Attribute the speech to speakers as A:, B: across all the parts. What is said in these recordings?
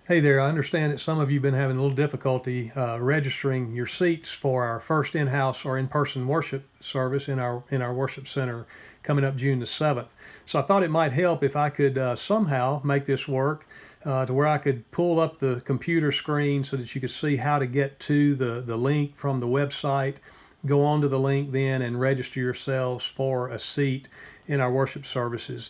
A: Hey there, I understand that some of you have been having a little difficulty registering your seats for our first in-house or in-person worship service in our worship center coming up June the 7th. So I thought it might help if I could somehow make this work to where I could pull up the computer screen so that you could see how to get to the link from the website, go on to the link then and register yourselves for a seat in our worship services.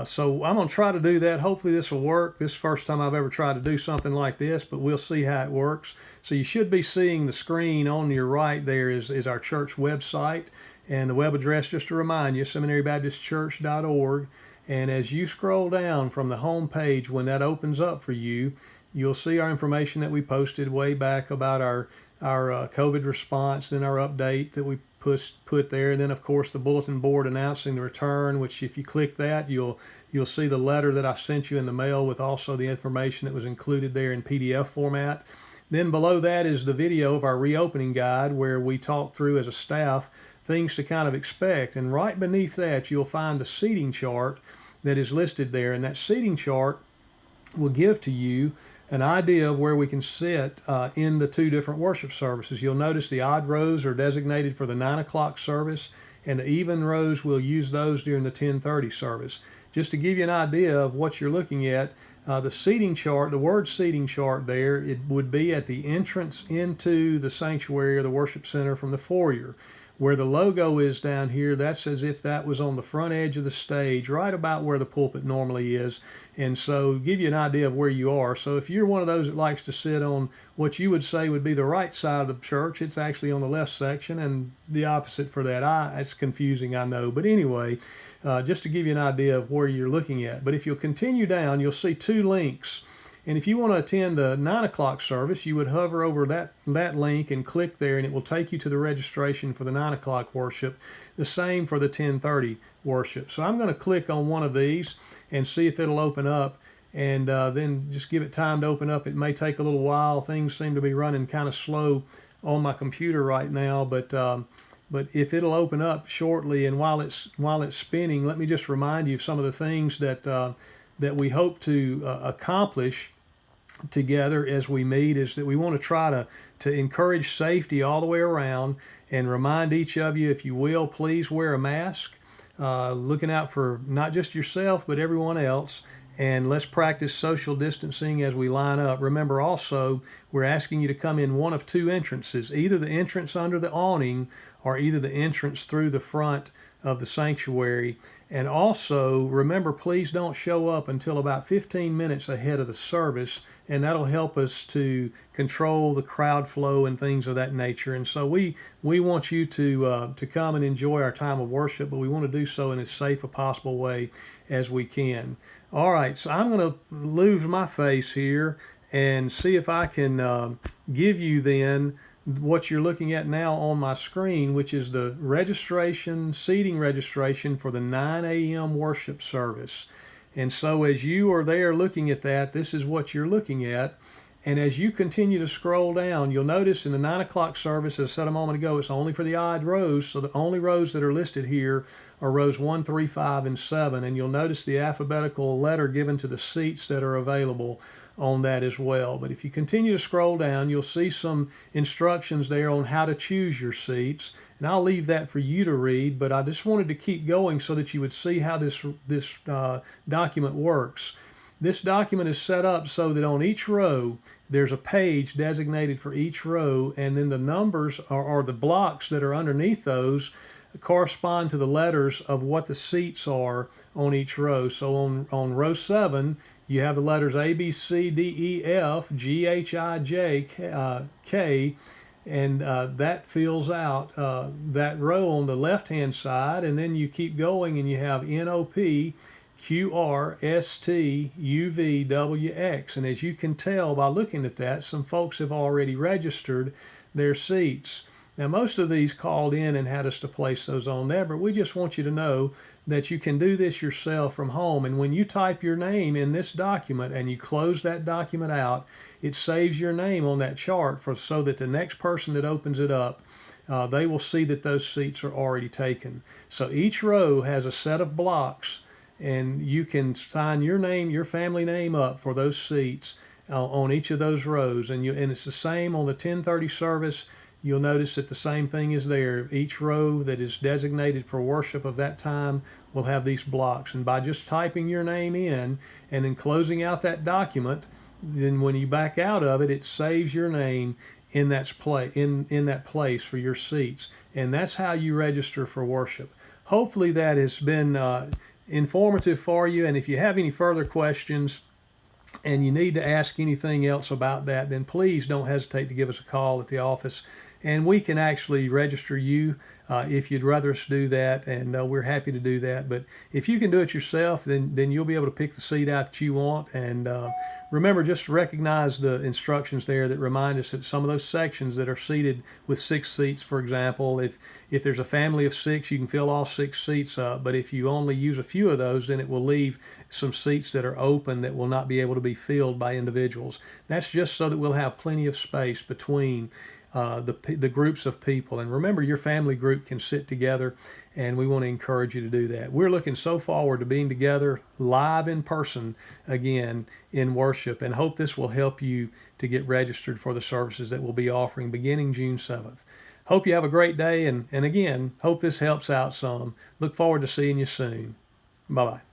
A: So I'm going to try to do that. Hopefully this will work. This is the first time I've ever tried to do something like this, but we'll see how it works. So you should be seeing the screen on your right there is our church website. And the web address, just to remind you, seminarybaptistchurch.org. And as you scroll down from the home page, when that opens up for you, you'll see our information that we posted way back about our COVID response, then our update that we put there, and then of course the bulletin board announcing the return, which if you click that, you'll see the letter that I sent you in the mail with also the information that was included there in PDF format. Then below that is the video of our reopening guide where we talk through as a staff things to kind of expect, and right beneath that you'll find the seating chart that is listed there, and that seating chart will give to you an idea of where we can sit in the two different worship services. You'll notice the odd rows are designated for the 9 o'clock service, and the even rows, we'll use those during the 10:30 service. Just to give you an idea of what you're looking at, the seating chart, the word seating chart there, it would be at the entrance into the sanctuary or the worship center from the foyer. Where the logo is down here, that's as if that was on the front edge of the stage, right about where the pulpit normally is. And so give you an idea of where you are. So if you're one of those that likes to sit on what you would say would be the right side of the church, it's actually on the left section, and the opposite for that. It's confusing, I know. But anyway, just to give you an idea of where you're looking at. But if you'll continue down, you'll see two links. And if you want to attend the 9 o'clock service, you would hover over that link and click there, and it will take you to the registration for the 9 o'clock worship. The same for the 10:30 worship. So I'm going to click on one of these and see if it'll open up, and then just give it time to open up. It may take a little while. Things seem to be running kind of slow on my computer right now, but if it'll open up shortly, and while it's spinning, let me just remind you of some of the things that we hope to accomplish together as we meet, is that we want to try to encourage safety all the way around, and remind each of you, if you will, please wear a mask, looking out for not just yourself but everyone else, and let's practice social distancing as we line up. Remember also, we're asking you to come in one of two entrances, either the entrance under the awning or either the entrance through the front of the sanctuary. And also, remember, please don't show up until about 15 minutes ahead of the service, and that'll help us to control the crowd flow and things of that nature. And so we want you to come and enjoy our time of worship, but we want to do so in as safe a possible way as we can. All right, so I'm going to lose my face here and see if I can give you then what you're looking at now on my screen, which is the seating registration for the 9 a.m. worship service. And so as you are there looking at that, this is what you're looking at. And as you continue to scroll down, you'll notice in the 9 o'clock service, as I said a moment ago, it's only for the odd rows. So the only rows that are listed here are rows 1, 3, 5, and 7. And you'll notice the alphabetical letter given to the seats that are available on that as well. But if you continue to scroll down, you'll see some instructions there on how to choose your seats, and I'll leave that for you to read, but I just wanted to keep going so that you would see how this document works. This document is set up so that on each row there's a page designated for each row, and then the numbers or the blocks that are underneath those correspond to the letters of what the seats are on each row. So on row 7, you have the letters A, B, C, D, E, F, G, H, I, J, K, and that fills out that row on the left-hand side, and then you keep going and you have N, O, P, Q, R, S, T, U, V, W, X. And as you can tell by looking at that, some folks have already registered their seats. Now, most of these called in and had us to place those on there, but we just want you to know that you can do this yourself from home. And when you type your name in this document and you close that document out, it saves your name on that chart so that the next person that opens it up, they will see that those seats are already taken. So each row has a set of blocks, and you can sign your name, your family name up for those seats. on each of those rows, and it's the same on the 10:30 service. You'll notice that the same thing is there. Each row that is designated for worship of that time will have these blocks, and by just typing your name in and then closing out that document, then when you back out of it, it saves your name in that place for your seats, and that's how you register for worship. Hopefully that has been informative for you, and if you have any further questions and you need to ask anything else about that, then please don't hesitate to give us a call at the office, and we can actually register you if you'd rather us do that, and we're happy to do that. But if you can do it yourself, then you'll be able to pick the seat out that you want. And remember, just recognize the instructions there that remind us that some of those sections that are seated with 6 seats, for example, if there's a family of 6, you can fill all 6 seats up. But if you only use a few of those, then it will leave some seats that are open that will not be able to be filled by individuals. That's just so that we'll have plenty of space between the groups of people. And remember, your family group can sit together, and we want to encourage you to do that. We're looking so forward to being together live in person again in worship, and hope this will help you to get registered for the services that we'll be offering beginning June 7th. Hope you have a great day, and again, hope this helps out some. Look forward to seeing you soon. Bye-bye.